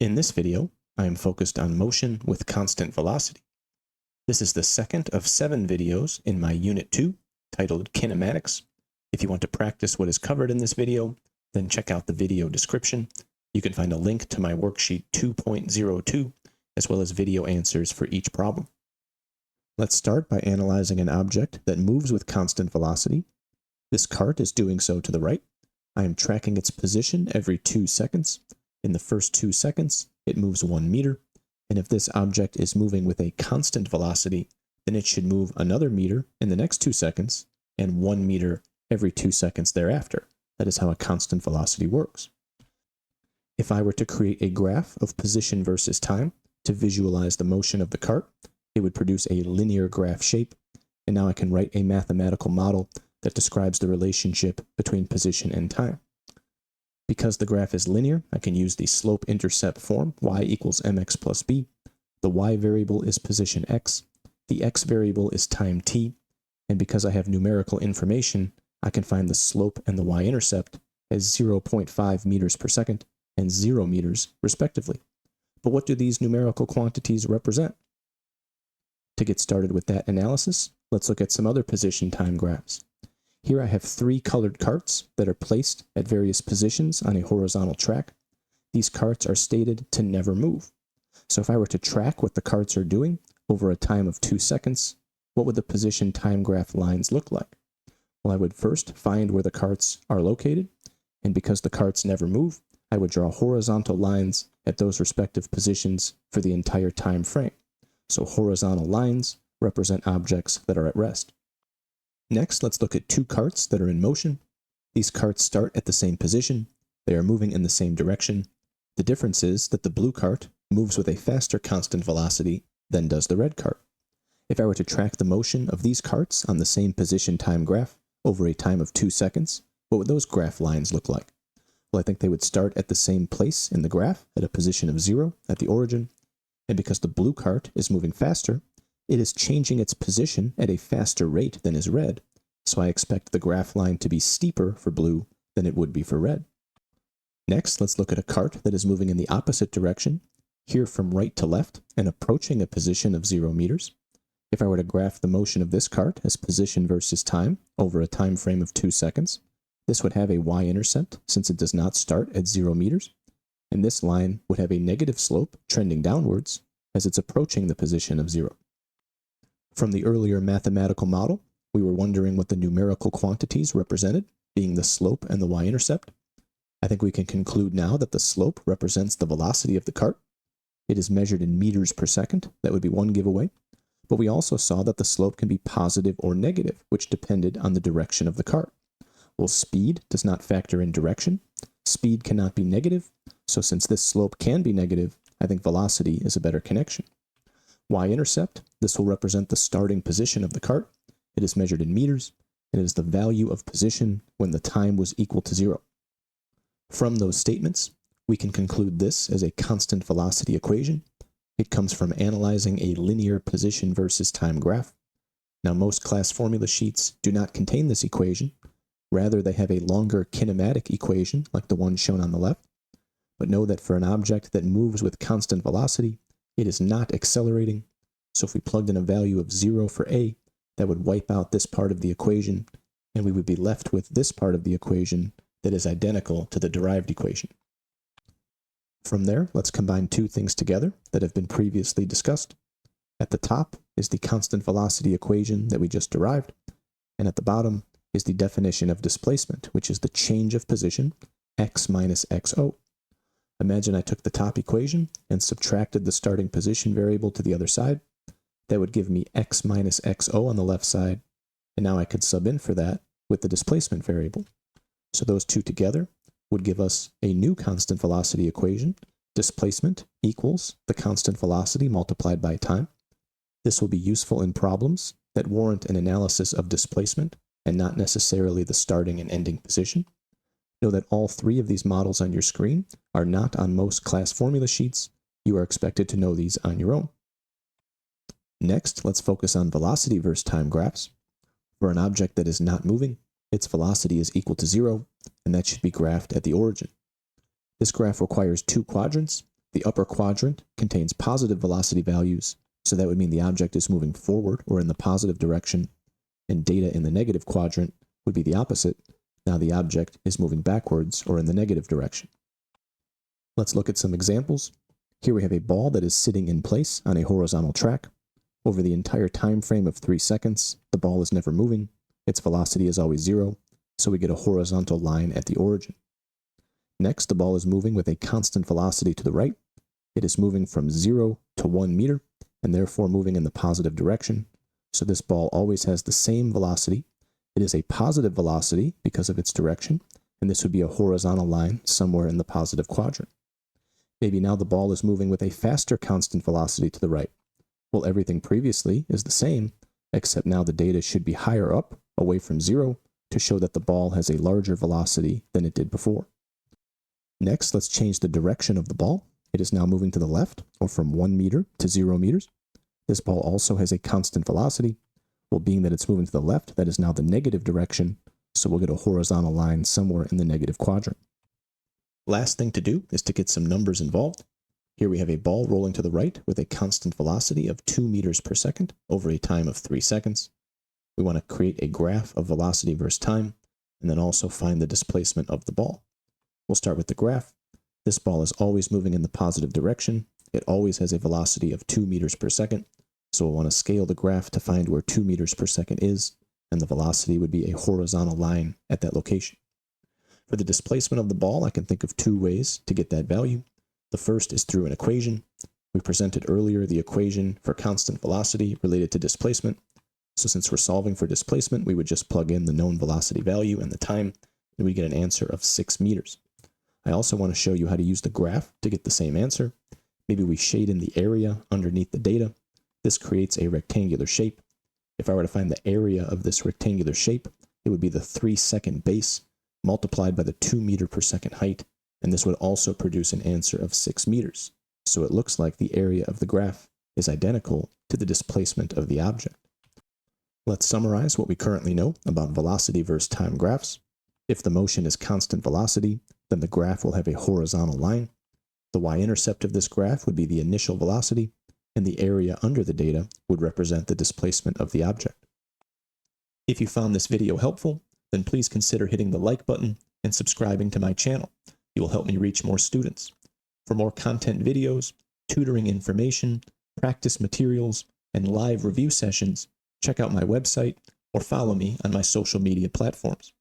In this video, I am focused on motion with constant velocity. This is the second of 7 videos in my Unit 2, titled Kinematics. If you want to practice what is covered in this video, then check out the video description. You can find a link to my worksheet 2.02, as well as video answers for each problem. Let's start by analyzing an object that moves with constant velocity. This cart is doing so to the right. I am tracking its position every 2 seconds. In the first 2 seconds, it moves 1 meter, and if this object is moving with a constant velocity, then it should move another meter in the next 2 seconds, and 1 meter every 2 seconds thereafter. That is how a constant velocity works. If I were to create a graph of position versus time to visualize the motion of the cart, it would produce a linear graph shape, and now I can write a mathematical model that describes the relationship between position and time. Because the graph is linear, I can use the slope-intercept form, y equals mx plus b. The y variable is position x, the x variable is time t, and because I have numerical information, I can find the slope and the y-intercept as 0.5 meters per second and 0 meters, respectively. But what do these numerical quantities represent? To get started with that analysis, let's look at some other position time graphs. Here I have 3 colored carts that are placed at various positions on a horizontal track. These carts are stated to never move. So if I were to track what the carts are doing over a time of 2 seconds, what would the position time graph lines look like? Well, I would first find where the carts are located, and because the carts never move, I would draw horizontal lines at those respective positions for the entire time frame. So horizontal lines represent objects that are at rest. Next, let's look at 2 carts that are in motion. These carts start at the same position. They are moving in the same direction. The difference is that the blue cart moves with a faster constant velocity than does the red cart. If I were to track the motion of these carts on the same position time graph over a time of 2 seconds, what would those graph lines look like? Well, I think they would start at the same place in the graph at a position of 0 at the origin. And because the blue cart is moving faster, it is changing its position at a faster rate than is red, so I expect the graph line to be steeper for blue than it would be for red. Next, let's look at a cart that is moving in the opposite direction, here from right to left, and approaching a position of 0 meters. If I were to graph the motion of this cart as position versus time over a time frame of 2 seconds, this would have a y-intercept since it does not start at 0 meters, and this line would have a negative slope trending downwards as it's approaching the position of 0. From the earlier mathematical model, we were wondering what the numerical quantities represented, being the slope and the y-intercept. I think we can conclude now that the slope represents the velocity of the cart. It is measured in meters per second. That would be one giveaway. But we also saw that the slope can be positive or negative, which depended on the direction of the cart. Well, speed does not factor in direction. Speed cannot be negative, so since this slope can be negative, I think velocity is a better connection. Y-intercept, this will represent the starting position of the cart. It is measured in meters, and it is the value of position when the time was equal to 0. From those statements, we can conclude this as a constant velocity equation. It comes from analyzing a linear position versus time graph. Now, most class formula sheets do not contain this equation. Rather, they have a longer kinematic equation, like the one shown on the left. But know that for an object that moves with constant velocity, it is not accelerating. So if we plugged in a value of 0 for a, that would wipe out this part of the equation, and we would be left with this part of the equation that is identical to the derived equation. From there, let's combine 2 things together that have been previously discussed. At the top is the constant velocity equation that we just derived, and at the bottom is the definition of displacement, which is the change of position, x minus xo. Imagine I took the top equation and subtracted the starting position variable to the other side. That would give me x minus xo on the left side, and now I could sub in for that with the displacement variable. So those 2 together would give us a new constant velocity equation. Displacement equals the constant velocity multiplied by time. This will be useful in problems that warrant an analysis of displacement and not necessarily the starting and ending position. Know that all 3 of these models on your screen are not on most class formula sheets. You are expected to know these on your own. Next, let's focus on velocity versus time graphs. For an object that is not moving, its velocity is equal to 0, and that should be graphed at the origin. This graph requires 2 quadrants. The upper quadrant contains positive velocity values, so that would mean the object is moving forward or in the positive direction, and data in the negative quadrant would be the opposite. Now the object is moving backwards or in the negative direction. Let's look at some examples. Here we have a ball that is sitting in place on a horizontal track. Over the entire time frame of 3 seconds, the ball is never moving. Its velocity is always 0, so we get a horizontal line at the origin. Next, the ball is moving with a constant velocity to the right. It is moving from 0 to 1 meter, and therefore moving in the positive direction. So this ball always has the same velocity. It is a positive velocity because of its direction, and this would be a horizontal line somewhere in the positive quadrant. Maybe now the ball is moving with a faster constant velocity to the right. Well, everything previously is the same, except now the data should be higher up, away from 0, to show that the ball has a larger velocity than it did before. Next, let's change the direction of the ball. It is now moving to the left, or from 1 meter to 0 meters. This ball also has a constant velocity. Well, being that it's moving to the left, that is now the negative direction, so we'll get a horizontal line somewhere in the negative quadrant. Last thing to do is to get some numbers involved. Here we have a ball rolling to the right with a constant velocity of 2 meters per second over a time of 3 seconds. We want to create a graph of velocity versus time, and then also find the displacement of the ball. We'll start with the graph. This ball is always moving in the positive direction. It always has a velocity of 2 meters per second, so we'll want to scale the graph to find where 2 meters per second is, and the velocity would be a horizontal line at that location. For the displacement of the ball, I can think of 2 ways to get that value. The first is through an equation. We presented earlier the equation for constant velocity related to displacement. So since we're solving for displacement, we would just plug in the known velocity value and the time, and we get an answer of 6 meters. I also want to show you how to use the graph to get the same answer. Maybe we shade in the area underneath the data. This creates a rectangular shape. If I were to find the area of this rectangular shape, it would be the 3-second base multiplied by the 2 meter per second height, and this would also produce an answer of 6 meters. So it looks like the area of the graph is identical to the displacement of the object. Let's summarize what we currently know about velocity versus time graphs. If the motion is constant velocity, then the graph will have a horizontal line. The y-intercept of this graph would be the initial velocity, and the area under the data would represent the displacement of the object. If you found this video helpful, then please consider hitting the like button and subscribing to my channel. You will help me reach more students. For more content videos, tutoring information, practice materials, and live review sessions, check out my website or follow me on my social media platforms.